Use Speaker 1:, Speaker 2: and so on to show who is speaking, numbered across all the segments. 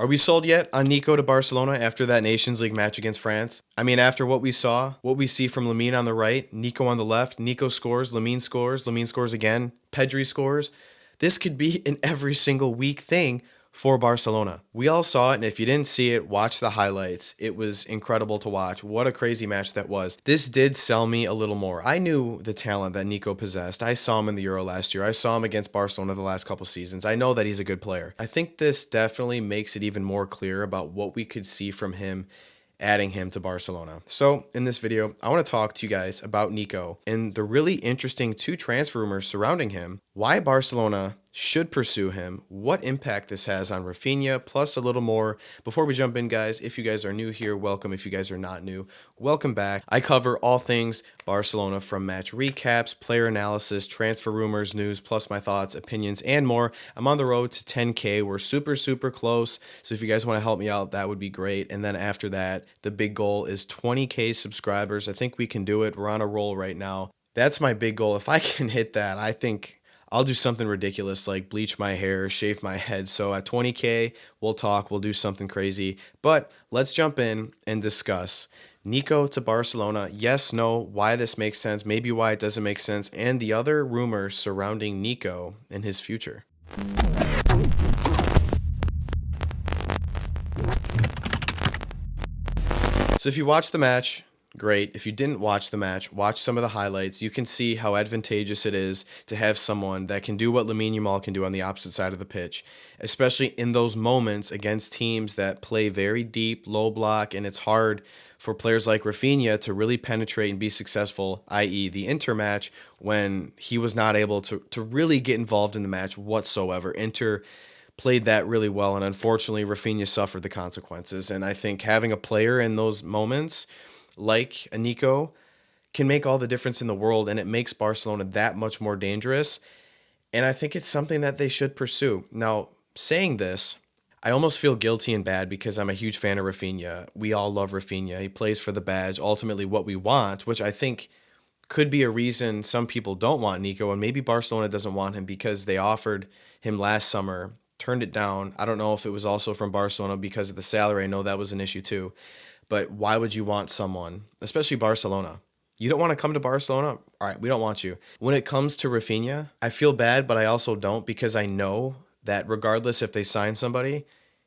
Speaker 1: Are we sold yet on Nico to Barcelona after that Nations League match against France? I mean, after what we saw, what we see from Lamine on the right, Nico on the left, Nico scores, Lamine scores again, Pedri scores. This could be an every single week thing for Barcelona. We all saw it, and if you didn't see it, watch the highlights. It was incredible to watch. What a crazy match that was. This did sell me a little more. I knew the talent that Nico possessed. I saw him in the Euro last year. I saw him against Barcelona the last couple seasons. I know that he's a good player. I think this definitely makes it even more clear about what we could see from him adding him to Barcelona. So in this video, I want to talk to you guys about Nico and the really interesting two transfer rumors surrounding him, why Barcelona should pursue him, what impact this has on Raphinha, plus a little more. Before we jump in, guys, if you guys are new here, welcome. If you guys are not new, welcome back. I cover all things Barcelona, from match recaps, player analysis, transfer rumors, news, plus my thoughts, opinions, and more. I'm on the road to 10K. We're super close. So if you guys want to help me out, that would be great. And then after that, the big goal is 20K subscribers. I think we can do it. We're on a roll right now. That's my big goal. If I can hit that, I think I'll do something ridiculous like bleach my hair, shave my head. So at 20K, we'll talk, we'll do something crazy. But let's jump in and discuss Nico to Barcelona. Yes, no, why this makes sense, maybe why it doesn't make sense, and the other rumors surrounding Nico and his future. So if you watch the match, great. If you didn't watch the match, watch some of the highlights. You can see how advantageous it is to have someone that can do what Lamine Yamal can do on the opposite side of the pitch, especially in those moments against teams that play very deep, low block, and it's hard for players like Raphinha to really penetrate and be successful, i.e. the Inter match, when he was not able to really get involved in the match whatsoever. Inter played that really well, and unfortunately, Raphinha suffered the consequences. And I think having a player in those moments like a Nico can make all the difference in the world, and it makes Barcelona that much more dangerous. And I think it's something that they should pursue. Now, saying this, I almost feel guilty and bad because I'm a huge fan of Raphinha. We all love Raphinha. He plays for the badge, ultimately what we want, which I think could be a reason some people don't want Nico, and maybe Barcelona doesn't want him because they offered him last summer, turned it down. I don't know if it was also from Barcelona because of the salary. I know that was an issue too. But why would you want someone, especially Barcelona? You don't want to come to Barcelona? All right, we don't want you. When it comes to Raphinha, I feel bad, but I also don't, because I know that regardless if they sign somebody,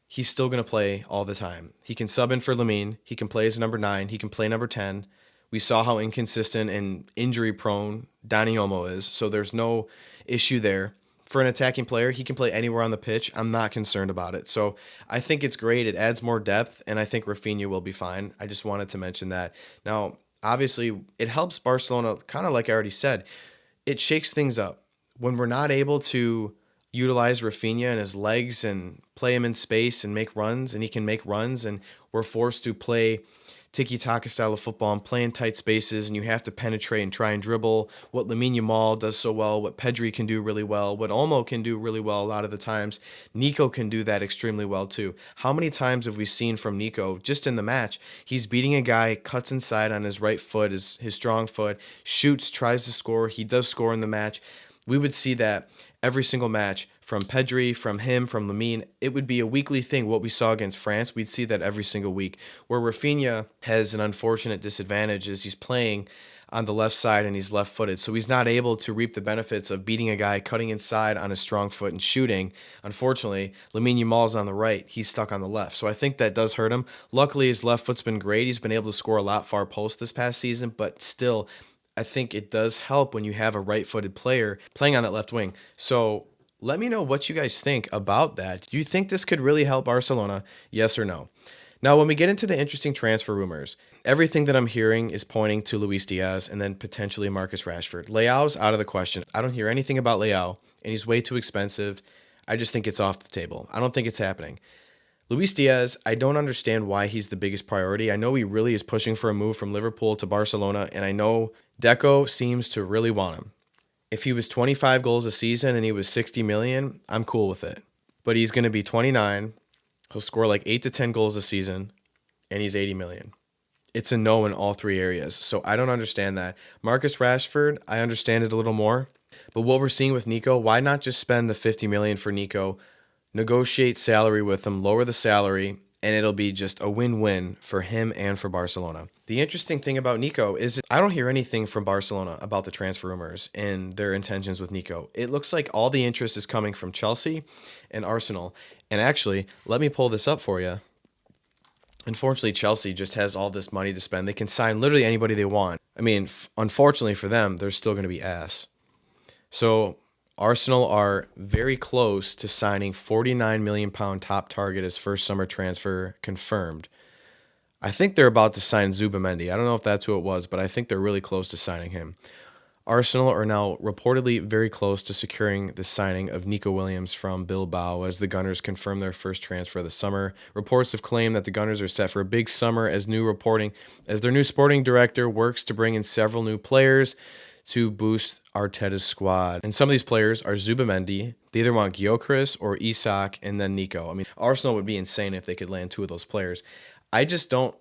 Speaker 1: he's still going to play all the time. He can sub in for Lamine. He can play as number 9. He can play number 10. We saw how inconsistent and injury-prone Dani Olmo is, so there's no issue there. For an attacking player, he can play anywhere on the pitch. I'm not concerned about it. So I think it's great. It adds more depth, and I think Raphinha will be fine. I just wanted to mention that. Now, obviously, it helps Barcelona, kind of like I already said. It shakes things up. When we're not able to utilize Raphinha and his legs and play him in space and make runs, and he can make runs, and we're forced to play tiki-taka style of football and play in tight spaces, and you have to penetrate and try and dribble what Lamine Yamal does so well, what Pedri can do really well, what Olmo can do really well a lot of the times. Nico can do that extremely well too. How many times have we seen from Nico just in the match? He's beating a guy, cuts inside on his right foot, his strong foot, shoots, tries to score. He does score in the match. We would see that every single match from Pedri, from him, from Lamine. It would be a weekly thing. What we saw against France, we'd see that every single week. Where Raphinha has an unfortunate disadvantage is he's playing on the left side and he's left-footed, so he's not able to reap the benefits of beating a guy, cutting inside on his strong foot and shooting. Unfortunately, Lamine Yamal's on the right. He's stuck on the left, so I think that does hurt him. Luckily, his left foot's been great. He's been able to score a lot far post this past season, but still, I think it does help when you have a right-footed player playing on that left wing. So let me know what you guys think about that. Do you think this could really help Barcelona? Yes or no? Now, when we get into the interesting transfer rumors, everything that I'm hearing is pointing to Luis Diaz and then potentially Marcus Rashford. Leao's out of the question. I don't hear anything about Leao, and he's way too expensive. I just think it's off the table. I don't think it's happening. Luis Diaz, I don't understand why he's the biggest priority. I know he really is pushing for a move from Liverpool to Barcelona, and I know Deco seems to really want him. If he was 25 goals a season and he was 60 million, I'm cool with it. But he's going to be 29. He'll score like 8 to 10 goals a season, and he's 80 million. It's a no in all three areas, so I don't understand that. Marcus Rashford, I understand it a little more. But what we're seeing with Nico, why not just spend the 50 million for Nico? negotiate salary with him, lower the salary, and it'll be just a win-win for him and for Barcelona. The interesting thing about Nico is I don't hear anything from Barcelona about the transfer rumors and their intentions with Nico. It looks like all the interest is coming from Chelsea and Arsenal. And actually, let me pull this up for you. Unfortunately, Chelsea just has all this money to spend. They can sign literally anybody they want. I mean, unfortunately for them, they're still going to be ass. So Arsenal are very close to signing £49 million top target as first summer transfer confirmed. I think they're about to sign Zubamendi. I don't know if that's who it was, but I think they're really close to signing him. Arsenal are now reportedly very close to securing the signing of Nico Williams from Bilbao as the Gunners confirm their first transfer of the summer. Reports have claimed that the Gunners are set for a big summer as their new sporting director works to bring in several new players to boost Arteta's squad. And some of these players are Zubamendi. They either want Gyökeres or Isak and then Nico. I mean, Arsenal would be insane if they could land two of those players. I just don't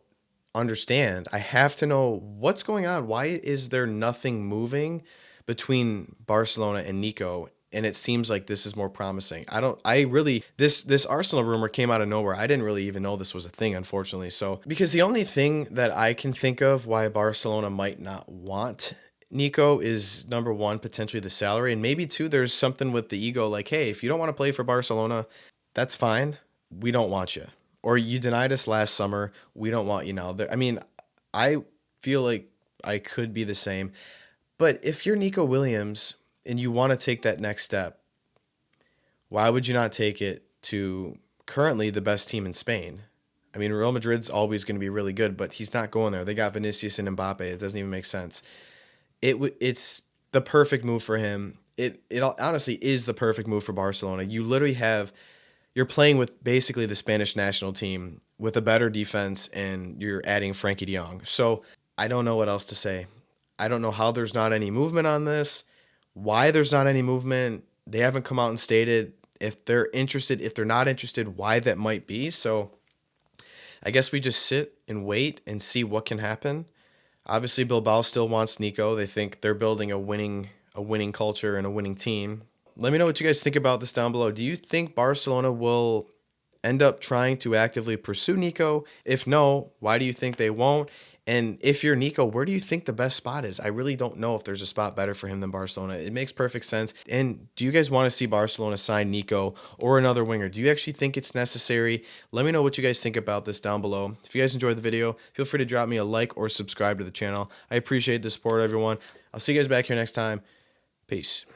Speaker 1: understand. I have to know what's going on. Why is there nothing moving between Barcelona and Nico? And it seems like this is more promising. This Arsenal rumor came out of nowhere. I didn't really even know this was a thing, unfortunately. So, because the only thing that I can think of why Barcelona might not want Nico is, number one, potentially the salary. And maybe two, there's something with the ego like, hey, if you don't want to play for Barcelona, that's fine. We don't want you. Or you denied us last summer. We don't want you now. I mean, I feel like I could be the same. But if you're Nico Williams and you want to take that next step, why would you not take it to currently the best team in Spain? I mean, Real Madrid's always going to be really good, but he's not going there. They got Vinicius and Mbappe. It doesn't even make sense. It's the perfect move for him. It honestly is the perfect move for Barcelona. You're playing with basically the Spanish national team with a better defense, and you're adding Frankie de Jong. So I don't know what else to say. I don't know how there's not any movement on this, why there's not any movement. They haven't come out and stated if they're interested, if they're not interested, why that might be. So I guess we just sit and wait and see what can happen. Obviously, Bilbao still wants Nico. They think they're building a winning culture and a winning team. Let me know what you guys think about this down below. Do you think Barcelona will end up trying to actively pursue Nico? If no, why do you think they won't? And if you're Nico, where do you think the best spot is? I really don't know if there's a spot better for him than Barcelona. It makes perfect sense. And do you guys want to see Barcelona sign Nico or another winger? Do you actually think it's necessary? Let me know what you guys think about this down below. If you guys enjoyed the video, feel free to drop me a like or subscribe to the channel. I appreciate the support, everyone. I'll see you guys back here next time. Peace.